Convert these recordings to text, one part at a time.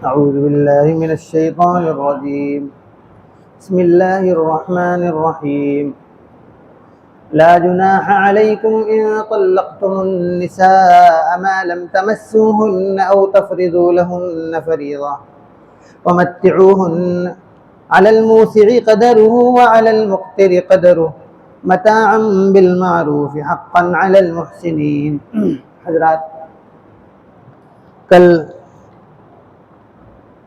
أعوذ بالله من الشيطان الرجيم بسم الله الرحمن الرحيم لا جناح عليكم إن طلقتم النساء ما لم تمسوهن أو تفرضوا لهن فريضة ومتعوهن على الموسع قدره وعلى المقتر قدره متاعا بالمعروف حقا على المحسنين. حضرات، کل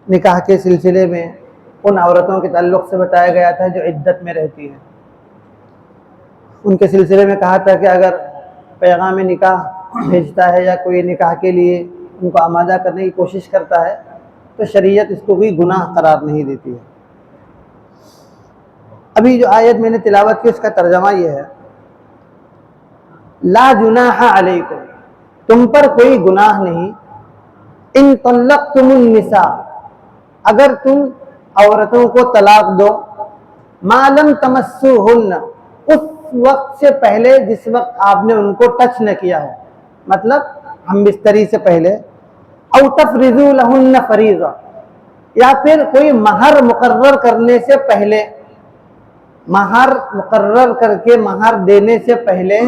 نکاح کے سلسلے میں ان عورتوں کے تعلق سے بتایا گیا تھا جو عدت میں رہتی ہیں. ان کے سلسلے میں کہا تھا کہ اگر پیغام نکاح بھیجتا ہے یا کوئی نکاح کے لیے ان کو آمادہ کرنے کی کوشش کرتا ہے تو شریعت اس کو کوئی گناہ قرار نہیں دیتی ہے. ابھی جو آیت میں نے تلاوت کی اس کا ترجمہ یہ ہے، لا جناح علیکم، تم پر کوئی گناہ نہیں، ان طلقتم النساء، اگر تم عورتوں کو طلاق دو، ما لم تمسوہن، اس وقت سے پہلے جس وقت آپ نے ان کو ٹچ نہ کیا ہو، مطلب ہم بستری سے پہلے، او تفرضوا لہن فریضہ، یا پھر کوئی مہر مقرر کرنے سے پہلے، مہر مقرر کر کے مہر دینے سے پہلے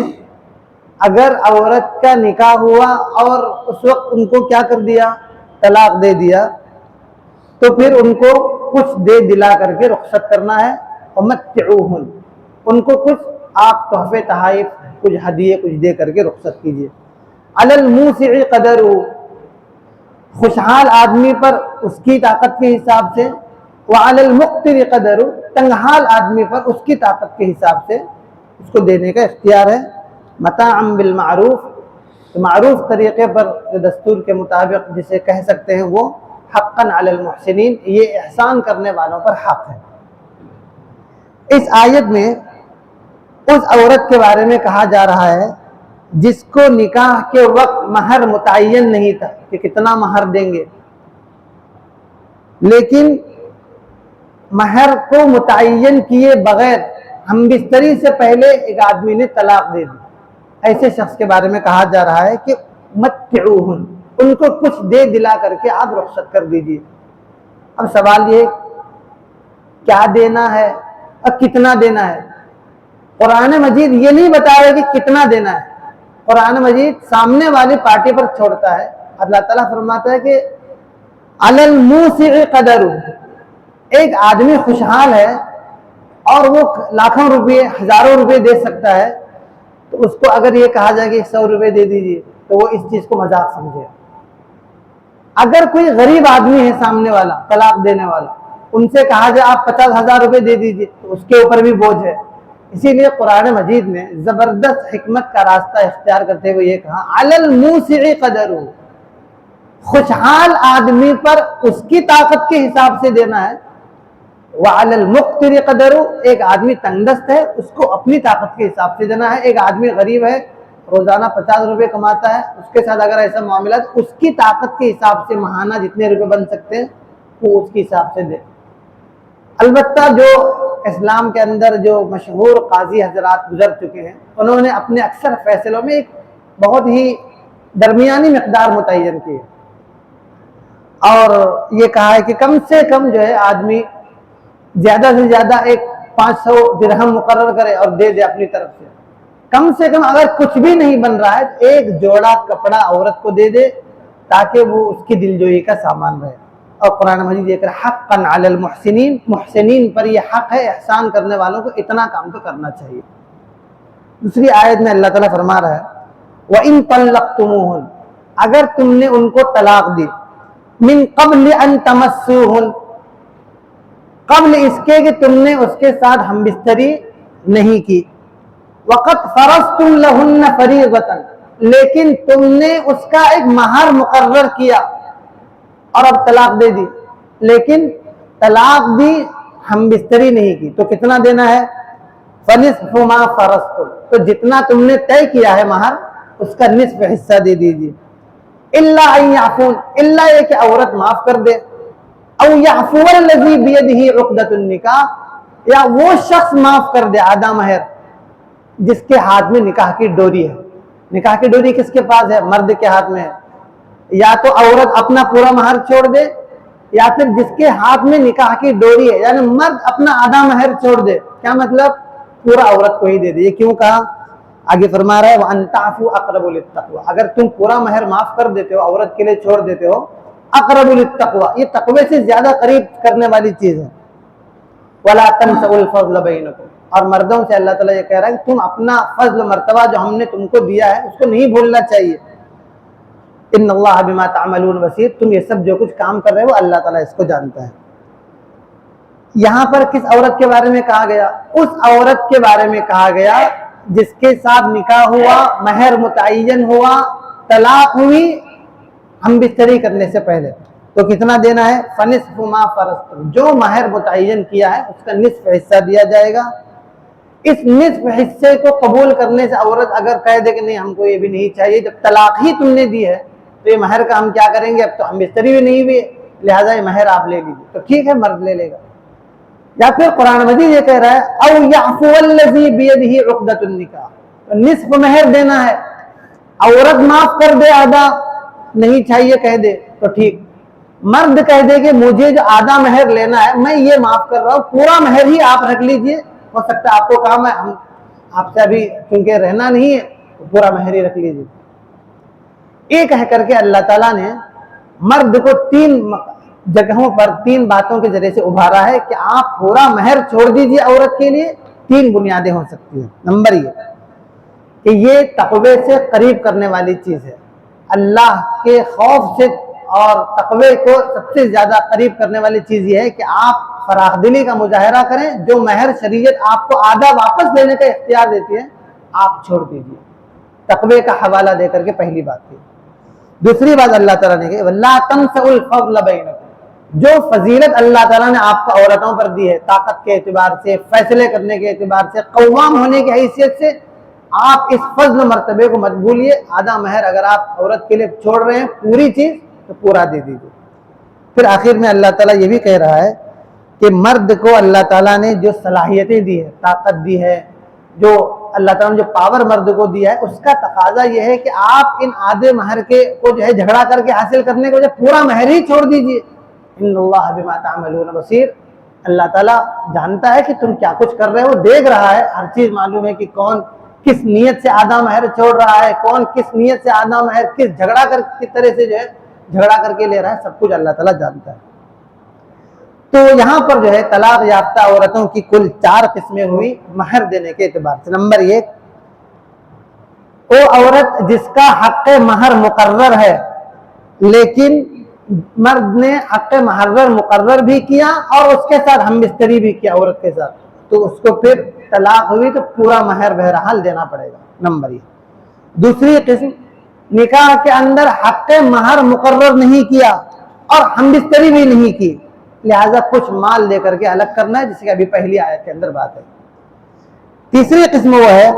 اگر عورت کا نکاح ہوا اور اس وقت ان کو کیا کر دیا، طلاق دے دیا، تو پھر ان کو کچھ دے دلا کر کے رخصت کرنا ہے. ومتعوہن، ان کو کچھ آپ تحفے تحائف، کچھ ہدیے کچھ دے کر کے رخصت کیجیے. علی الموسع قدرہ، خوشحال آدمی پر اس کی طاقت کے حساب سے، وعلی المقتر قدرہ، تنگحال آدمی پر اس کی طاقت کے حساب سے اس کو دینے کا اختیار ہے. متاعا بالمعروف، معروف طریقے پر جو دستور کے مطابق جسے کہہ سکتے ہیں وہ حقا علی المحسنین، یہ احسان کرنے والوں پر حق ہے. اس آیت میں اس عورت کے بارے میں کہا جا رہا ہے جس کو نکاح کے وقت مہر متعین نہیں تھا کہ کتنا مہر دیں گے، لیکن مہر کو متعین کیے بغیر ہم بستری سے پہلے ایک آدمی نے طلاق دے دی، ایسے شخص کے بارے میں کہا جا رہا ہے کہ متعوہن، ان کو کچھ دے دلا کر کے آپ رخصت کر دیجیے. اب سوال یہ کیا دینا ہے اور کتنا دینا ہے؟ قرآن مجید یہ نہیں بتایا کہ کتنا دینا ہے، قرآن مجید سامنے والی پارٹی پر چھوڑتا ہے. اللہ تعالیٰ فرماتا ہے کہ علی الموسع قدرہ، ایک آدمی خوشحال ہے اور وہ لاکھوں روپے ہزاروں روپے دے سکتا ہے، تو اس کو اگر یہ کہا جائے کہ 100 روپے دے دیجیے تو وہ اس چیز کو مذاق سمجھے. اگر کوئی غریب آدمی ہے سامنے والا طلاق دینے والا، ان سے کہا جائے آپ 50,000 روپے دے دیجیے تو اس کے اوپر بھی بوجھ ہے. اسی لیے قرآن مجید نے زبردست حکمت کا راستہ اختیار کرتے ہوئے یہ کہا علی الموسع قدرہ، خوشحال آدمی پر اس کی طاقت کے حساب سے دینا ہے. وعلی المقتر قدرہ، ایک آدمی تنگ دست ہے اس کو اپنی طاقت کے حساب سے دینا ہے. ایک آدمی غریب ہے روزانہ 50 روپے کماتا ہے، اس کے ساتھ اگر ایسا معاملہ ہے اس کی طاقت کے حساب سے ماہانہ جتنے روپے بن سکتے ہیں وہ اس کے حساب سے دے. البتہ جو اسلام کے اندر جو مشہور قاضی حضرات گزر چکے ہیں انہوں نے اپنے اکثر فیصلوں میں ایک بہت ہی درمیانی مقدار متعین کی ہے اور یہ کہا ہے کہ کم سے کم جو ہے آدمی زیادہ سے زیادہ ایک 500 درہم مقرر کرے اور دے دے اپنی طرف سے. کم سے کم اگر کچھ بھی نہیں بن رہا ہے تو ایک جوڑا کپڑا عورت کو دے دے تاکہ وہ اس کی دلجوئی کا سامان رہے. اور قرآن مجید یہ کہ حقا علی المحسنین، محسنین پر یہ حق ہے، احسان کرنے والوں کو اتنا کام تو کرنا چاہیے. دوسری آیت میں اللہ تعالیٰ فرما رہا ہے وَإِن طَلَّقْتُمُوهُنَّ، اگر تم نے ان کو طلاق دی، من قبل ان تمسوهن، قبل اس کے کہ تم نے اس کے ساتھ ہم بستری نہیں کی، وقت فرضتم لہن فریضۃ، لیکن تم نے اس کا ایک مہر مقرر کیا اور اب طلاق دے دی، لیکن طلاق دی ہم بستری نہیں کی، تو کتنا دینا ہے؟ فنصف ما فرضتم، تو جتنا تم نے طے کیا ہے مہر اس کا نصف حصہ دے دیجیے. الا ان یعفون، الا یہ کہ عورت معاف کر دے، او یعفو الذی بیدہ عقدۃ النکاح، یا وہ شخص معاف کر دے آدھا مہر جس کے ہاتھ میں نکاح کی ڈوری ہے. نکاح کی ڈوری کس کے پاس ہے؟ مرد کے ہاتھ میں ہے. یا تو عورت اپنا پورا مہر چھوڑ دے یا پھر جس کے ہاتھ میں نکاح کی ڈوری ہے، یعنی مرد اپنا آدھا مہر چھوڑ دے، کیا مطلب پورا عورت کو ہی دے دے۔ یہ کیوں کہا؟ آگے فرما رہا ہے وَأَن تَعْفُوا أَقْرَبُ لِلتَّقْوَىٰ، اگر تم پورا مہر معاف کر دیتے ہو، عورت کے لیے چھوڑ دیتے ہو، اقرب للتقویٰ، یہ تقوی سے زیادہ قریب کرنے والی چیز ہے۔ وَلَا تَنْسَوْا الْفَضْلَ بَيْنَكُمْ، اور مردوں سے اللہ تعالیٰ یہ کہہ رہا ہے کہ تم اپنا فضل مرتبہ جو ہم نے تم کو دیا ہے اس کو نہیں بھولنا چاہیے۔ ان اللہ بما تعملون بصیر، تم یہ سب جو کچھ کام کر رہے ہو اللہ تعالیٰ اس کو جانتا ہے۔ یہاں پر کس عورت کے بارے میں کہا گیا؟ اس عورت کے بارے میں کہا گیا جس کے ساتھ نکاح ہوا، مہر متعین ہوا، طلاق ہوئی ہم بستری کرنے سے پہلے، تو کتنا دینا ہے؟ فنصف ما فرضتم، جو مہر متعین کیا ہے اس کا نصف حصہ دیا جائے گا۔ اس نصف حصے کو قبول کرنے سے عورت اگر کہہ دے کہ نہیں ہم کو یہ بھی نہیں چاہیے، جب طلاق ہی تم نے دی ہے تو یہ مہر کا ہم کیا کریں گے، اب تو ہم بستری بھی نہیں ہوئی، لہٰذا یہ مہر آپ لے لیجیے، تو ٹھیک ہے مرد لے لے گا۔ یا پھر قرآن مجید یہ کہہ رہا ہے او یعفو الذی بیدہ عقدۃ النکاح، تو نصف مہر دینا ہے، عورت معاف کر دے آدھا نہیں چاہیے کہہ دے تو ٹھیک، مرد کہہ دے کہ مجھے جو آدھا مہر لینا ہے میں یہ معاف کر رہا ہوں، پورا مہر ہی آپ رکھ لیجئے، ہو سکتا ہے آپ کو کام ہے ہم آپ سے ابھی کیونکہ رہنا نہیں ہے تو پورا مہر ہی رکھ لیجئے۔ یہ کہہ کر کے اللہ تعالیٰ نے مرد کو 3 جگہوں پر 3 باتوں کے ذریعے سے ابھارا ہے کہ آپ پورا مہر چھوڑ دیجئے عورت کے لیے، 3 بنیادیں ہو سکتی ہیں۔ نمبر یہ کہ یہ تقوی سے قریب کرنے والی چیز ہے، اللہ کے خوف سے اور تقوی کو سب سے زیادہ قریب کرنے والی چیز یہ ہے کہ آپ فراخ دلی کا مظاہرہ کریں، جو مہر شریعت آپ کو آدھا واپس لینے کا اختیار دیتی ہے آپ چھوڑ دیجئے، تقوی کا حوالہ دے کر کے پہلی بات کی۔ دوسری بات اللہ تعالیٰ نے کہی وَلَا تَنْسَوْا الْفَضْلَ بَيْنَكُمْ، جو فضیلت اللہ تعالیٰ نے آپ کو عورتوں پر دی ہے، طاقت کے اعتبار سے، فیصلے کرنے کے اعتبار سے، قوام ہونے کی حیثیت سے، آپ اس فضل مرتبے کو مت بھولیے۔ آدھا مہر اگر آپ عورت کے لیے چھوڑ رہے ہیں پوری چیز تو پورا دے دیجیے۔ پھر آخر میں اللہ تعالیٰ یہ بھی کہہ رہا ہے کہ مرد کو اللہ تعالیٰ نے جو صلاحیتیں دی ہے، طاقت دی ہے، جو اللہ تعالیٰ نے جو پاور مرد کو دیا ہے، اس کا تقاضا یہ ہے کہ آپ ان آدھے مہر کے کو جو ہے جھگڑا کر کے حاصل کرنے کے وجہ پورا مہر ہی چھوڑ دیجیے۔ ان اللہ بما تعملون بصیر، اللہ تعالیٰ جانتا ہے کہ تم کیا کچھ کر رہے ہو، دیکھ رہا ہے، ہر چیز معلوم ہے کہ کون کس نیت سے آدھا مہر چھوڑ رہا ہے، کون کس نیت سے آدھا مہر کس جھگڑا کر کس طرح سے جو ہے جھگڑا کر کے لے رہا ہے، سب کچھ اللہ تعالیٰ جانتا ہے۔ تو یہاں پر جو ہے طلاق یافتہ عورتوں کی کل 4 قسمیں ہوئی مہر دینے کے اعتبار سے۔ نمبر 1، وہ عورت جس کا حق مہر مقرر ہے لیکن مرد نے حق مہر مقرر بھی کیا اور اس کے ساتھ ہم بستری بھی کیا عورت کے ساتھ، تو اس کو پھر طلاق ہوئی تو پورا مہر بہرحال دینا پڑے گا۔ نمبر 1۔ دوسری قسم، نکاح کے اندر حق مہر مقرر نہیں کیا اور ہم بستری بھی نہیں کی، لہذا کچھ مال دے کر کے الگ کرنا ہے، جس کی ابھی پہلی آیت کے اندر بات ہے۔ تیسری قسم وہ ہے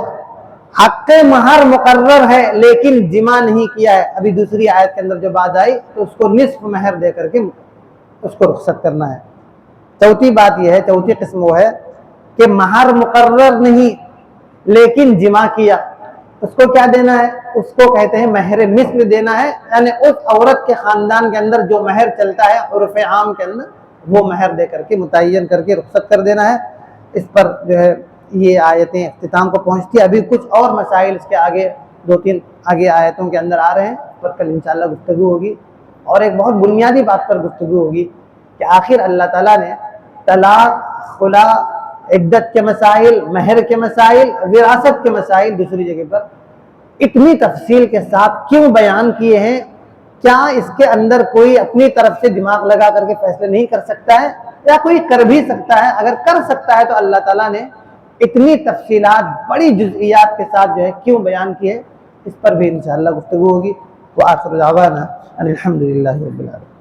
حق مہر مقرر ہے لیکن جمع نہیں کیا ہے، ابھی دوسری آیت کے اندر جو بات آئی تو اس کو نصف مہر دے کر کے اس کو رخصت کرنا ہے۔ چوتھی بات یہ ہے، چوتھی قسم وہ ہے کہ مہر مقرر نہیں لیکن جمع کیا، اس کو کیا دینا ہے؟ اس کو کہتے ہیں مہر مثل دینا ہے، یعنی اس عورت کے خاندان کے اندر جو مہر چلتا ہے عرف عام کے اندر وہ مہر دے کر کے متعین کر کے رخصت کر دینا ہے۔ اس پر جو ہے یہ آیتیں اختتام کو پہنچتی ہے، ابھی کچھ اور مسائل اس کے آگے 2-3 آگے آیتوں کے اندر آ رہے ہیں، پر کل انشاءاللہ گفتگو ہوگی، اور ایک بہت بنیادی بات پر گفتگو ہوگی کہ آخر اللہ تعالیٰ نے طلاق، خلا، عدت کے مسائل، مہر کے مسائل، وراثت کے مسائل دوسری جگہ پر اتنی تفصیل کے ساتھ کیوں بیان کیے ہیں؟ کیا اس کے اندر کوئی اپنی طرف سے دماغ لگا کر کے فیصلے نہیں کر سکتا ہے، یا کوئی کر بھی سکتا ہے؟ اگر کر سکتا ہے تو اللہ تعالیٰ نے اتنی تفصیلات بڑی جزئیات کے ساتھ جو ہے کیوں بیان کیے، اس پر بھی انشاءاللہ گفتگو ہوگی۔ وآخر دعوانا ان الحمد للہ رب العالمین۔